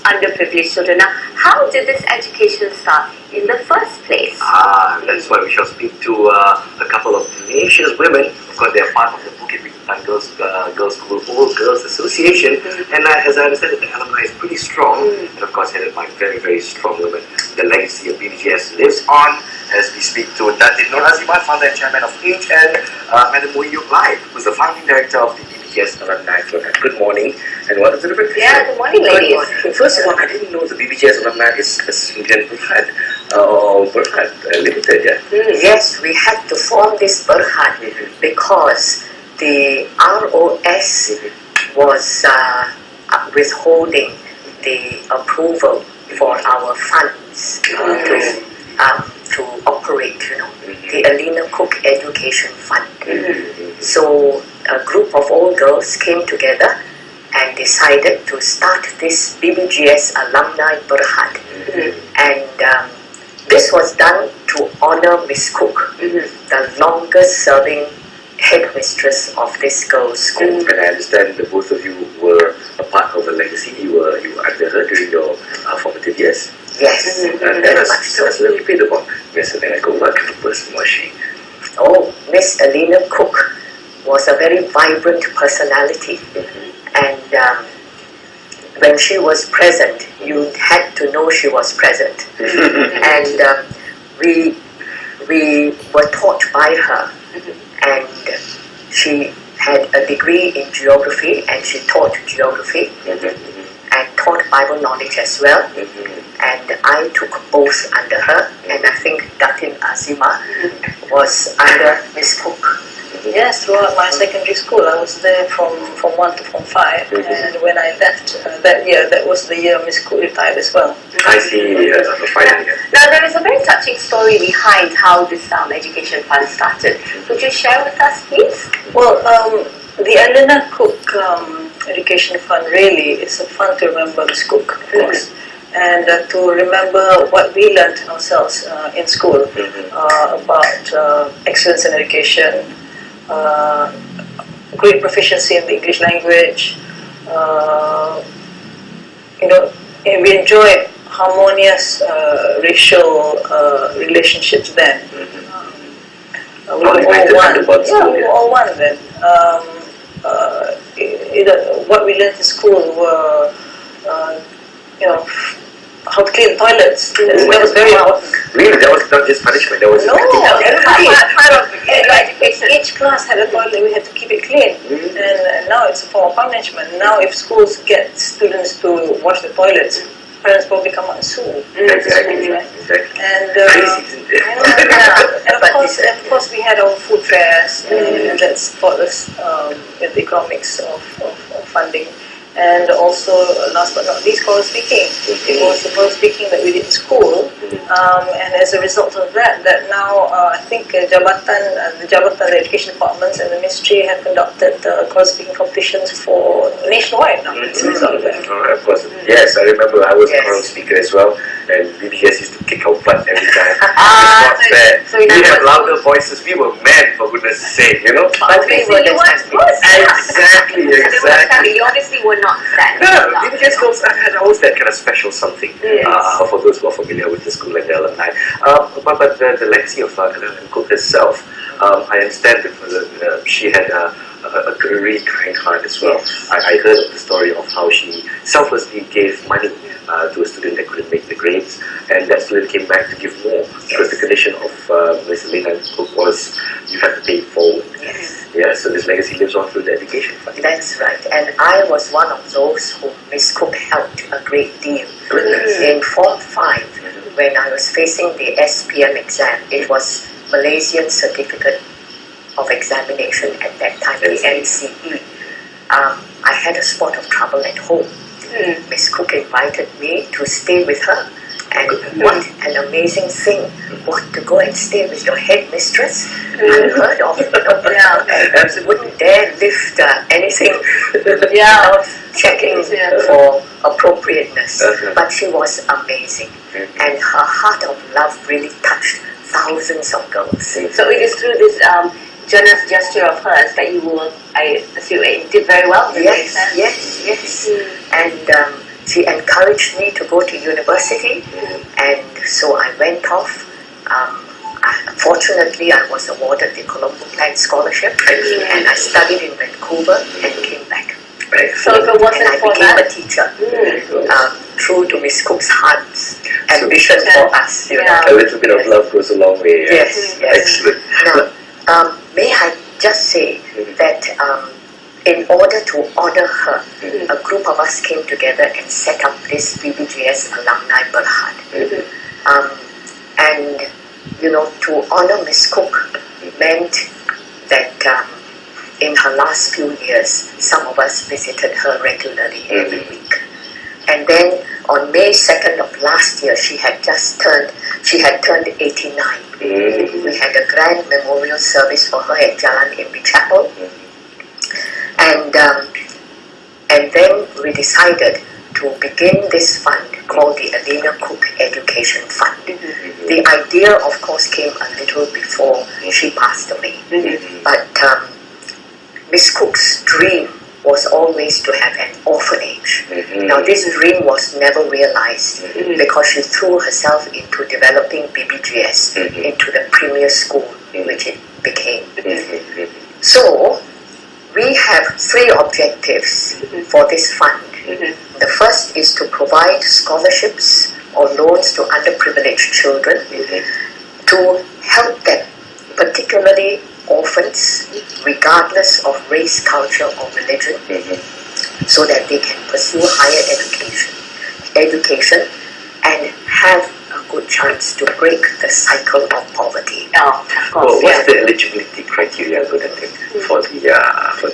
underprivileged children. Now, how did this education start in the first place? That's why we shall speak to a couple of tenacious women. Of course, they are part of the Bukit Bintang Girls School Old Girls Association, and as I understand it, the alumni is pretty strong, and of course headed by very, very strong women. The legacy of BBGS lives on as we speak to Datin, Azimah, founder and chairman of Age, and Madam Moey, Yoke-Lai, who's the founding director of the BBGS Alumni. Good morning, and welcome to the breakfast. Yeah, good morning, ladies. First of all, I didn't know the BBGS Alumni is in Berhad, Berhad Limited, yeah? Yes, we had to form this Berhad because the ROS was withholding the approval for our funds to operate, the Elena Cooke Education Fund. So a group of old girls came together and decided to start this BBGS Alumni Berhad. And this was done to honor Miss Cooke, the longest serving headmistress of this girls' school. And I understand that both of you were a part of a legacy. You were under her during your formative years. Yes, Tell us a little bit about Miss Elena Cooke. What kind of person was she? Oh, Miss Elena Cooke was a very vibrant personality. And when she was present, you had to know she was present. And we were taught by her. And she had a degree in geography, and she taught geography and taught Bible knowledge as well. And I took both under her, and I think Datin Azimah was under Miss Cooke. Yes, throughout my secondary school, I was there from Form 1 to Form 5, and when I left that year, that was the year Miss Cooke retired as well. I see, Now, there is a very touching story behind how this education fund started. Could you share with us, please? Well, the Elena Cooke Education Fund really is a fund to remember Miss Cooke, of course. And to remember what we learned ourselves in school about excellence in education, great proficiency in the English language. And we enjoyed harmonious racial relationships then. We were all one. Yeah, we were all one then. What we learned in school were, how to clean toilets. That was very important. Really? That was not just punishment, that was part of education. Each class had a toilet, we had to keep it clean. And now it's a form of punishment. Now if schools get students to wash the toilets, parents probably come out and sue. Exactly. And of course we had our food fairs, and that's taught us the economics of funding. And also, last but not least, choral speaking. It was the choral speaking that we did in school, and as a result of that, now I think the Education Departments and the Ministry have conducted choral speaking competitions for nationwide now. As a result of that. Of course, yes, I remember I was a choral speaker as well, and BBGS used to kick our butt every time. It's not fair. We have louder voices. We were men, for goodness sake, But we were Exactly. You obviously were not that. No, BBGS girls had always that kind of special something for those who are familiar with the school and the alumni. But the legacy of Elena Cooke herself, I understand that she had a really kind heart as well. I heard of the story of how she selflessly gave money to a student that couldn't make the grades, and that student came back to give more because the condition of Miss Elena Cooke was you had to pay it forward. Yeah, so this legacy lives on through the education fund. That's right, and I was one of those whom Miss Cooke helped a great deal. In Form 5, when I was facing the SPM exam, it was Malaysian Certificate of Examination at that time, the NCE. I had a spot of trouble at home. Miss Cooke invited me to stay with her. And what an amazing thing, to go and stay with your headmistress, unheard of, and wouldn't dare lift anything without checking for appropriateness. But she was amazing, and her heart of love really touched thousands of girls. So it is through this generous gesture of hers that you will, I assume, did very well. Yes. And she encouraged me to go to university, and so I went off. Fortunately, I was awarded the Colombo Plan Scholarship, and I studied in Vancouver and came back. So if it wasn't And I for became that, a teacher, true to Miss Cook's heart's ambition for us. You know. A little bit of love goes a long way. Yes, yes. Excellent. Now, may I just say that in order to honor her, a group of us came together and set up this BBGS Alumni Berhad. And, you know, to honor Miss Cooke meant that in her last few years, some of us visited her regularly every week. And then on May 2nd of last year, she had turned 89. We had a grand memorial service for her at Jalan Imbi Chapel. And then we decided to begin this fund called the Elena Cooke Education Fund. The idea, of course, came a little before she passed away. But Miss Cooke's dream was always to have an orphanage. Now, this dream was never realized because she threw herself into developing BBGS into the premier school which it became. So, we have 3 objectives for this fund. The first is to provide scholarships or loans to underprivileged children to help them, particularly orphans, regardless of race, culture or religion, so that they can pursue higher education and have a good chance to break the cycle of poverty. of course, Well, what's the eligibility criteria for the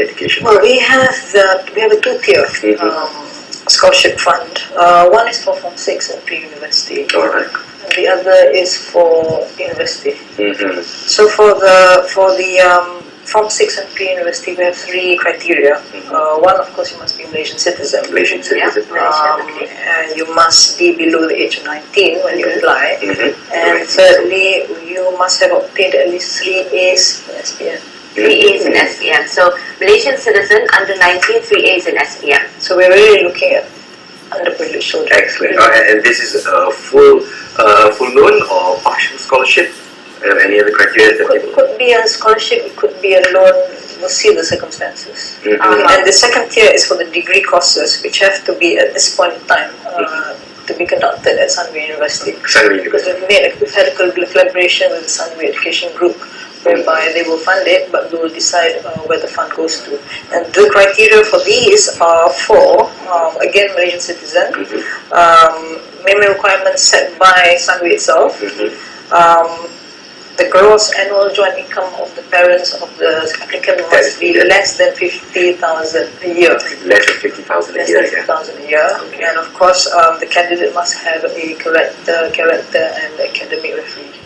education? Well, we have a 2-tier scholarship fund. One is for Form 6 and pre-university. All right. And the other is for university. So for the Form 6 and pre-university, we have 3 criteria. One, of course, you must be a Malaysian citizen. Malaysian citizen. And you must be below the age of 19 when you apply. And thirdly, you must have obtained at least 3 A's in SPM. 3 A's in SPM. So Malaysian citizen, under 19, 3 A's in SPM. So we're really looking at underprivileged children. Excellent. And this is a full loan or partial scholarship? Any other criteria that Could be a scholarship, it could be a loan, we'll see the circumstances. And the second tier is for the degree courses, which have to be at this point in time to be conducted at Sunway University. Because we've had a collaboration with the Sunway Education Group, whereby they will fund it, but we will decide where the fund goes to. And the criteria for these are for, again, Malaysian citizen, minimum requirements set by Sunway itself, the gross annual joint income of the parents of the applicant must be less than 50,000 a year. Less than 50,000 a year. Less than 50,000 a year. And of course, the candidate must have a character and academic referee.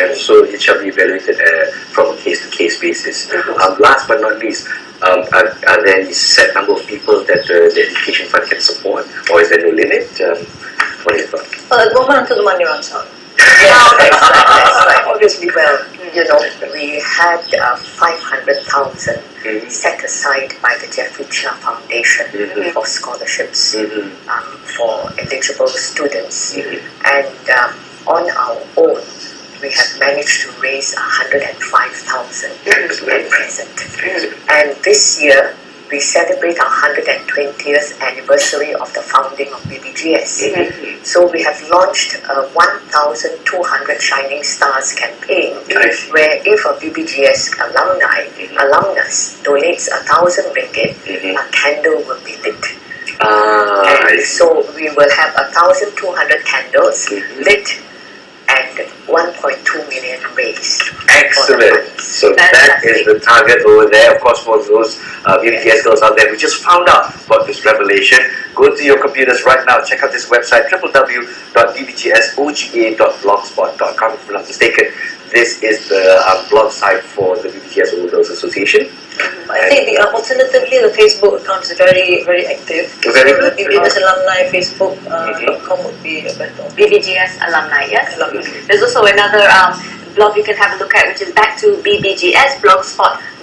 And so it shall be evaluated from a case-to-case basis. Last but not least, are there any set number of people that the education fund can support, or is there no limit? What are your thoughts? Well, at the moment, until the money runs out. Yes, that's right. Obviously, well, You know, we had 500,000 set aside by the Jeffrey Chia Foundation for scholarships for eligible students. And on our own, we have managed to raise 105,000 at present. And this year, we celebrate our 120th anniversary of the founding of BBGS. So we have launched a 1,200 Shining Stars campaign, where if a BBGS alumnus donates 1,000 ringgit, a candle will be lit. And so we will have 1,200 candles lit and 1.2 million raised. Excellent. So that is the target over there. Of course, for those BBGS girls out there who just found out about this revelation, go to your computers right now. Check out this website, www.bbgsoga.blogspot.com. If I'm not mistaken, this is the blog site for the BBGS Old Girls Association. I think alternatively, the Facebook account is very, very active. Very so good. the BBGS Alumni Facebook.com would be a better. BBGS Alumni, yes? Alumni. There's also another blog you can have a look at, which is back to BBGS,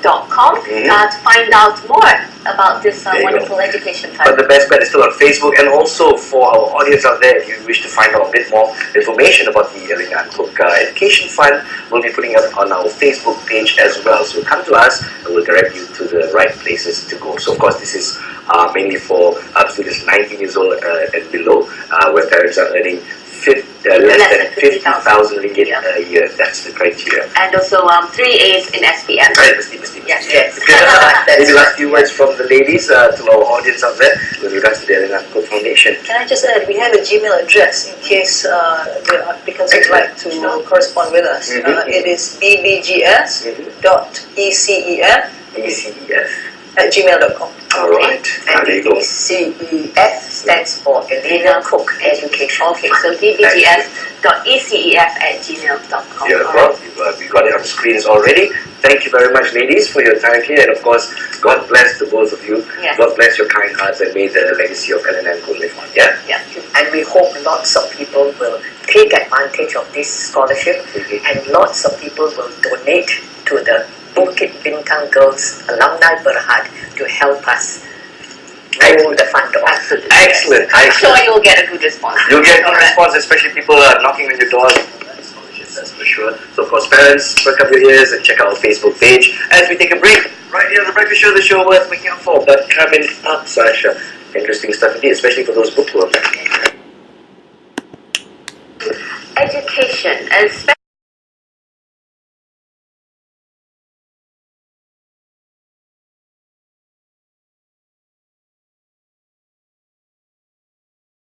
gmail.com to find out more about this wonderful education fund. But the best bet is still on Facebook, and also for our audience out there, if you wish to find out a bit more information about the Elena Cooke Education Fund, we'll be putting it on our Facebook page as well. So come to us and we'll direct you to the right places to go. So of course this is mainly for students 19 years old and below, where parents are earning less than 50,000 ringgit a year. That's the criteria. And also 3 A's in SPM. Right, Yes. Maybe last few words from the ladies to our audience out there with regards to the Elena Cooke Foundation. Can I just add, we have a Gmail address in case the applicants would like to correspond with us. It is bbgs.ecef@gmail.com. Alright, And there you go. ECEF stands for Elena Cooke Education Okay, Fund. so bbgs.ecef@gmail.com. Beautiful. We got it on screens already. Thank you very much, ladies, for your time here. And of course, God bless the both of you. Yes. God bless your kind hearts, and may the legacy of Elena Cooke live on. Yeah? And we hope lots of people will take advantage of this scholarship, and lots of people will donate to the Bukit Bintang Girls Alumni Berhad to help us roll the fund off. Absolutely. Excellent. I'm sure you'll get a good response. You'll get good response, especially people knocking on your doors. That's for sure. So of course, parents, perk up your ears and check out our Facebook page as we take a break right here on the Breakfast Show, the show worth making up for. But coming up, Sasha, interesting stuff indeed, especially for those bookworms. Education, especially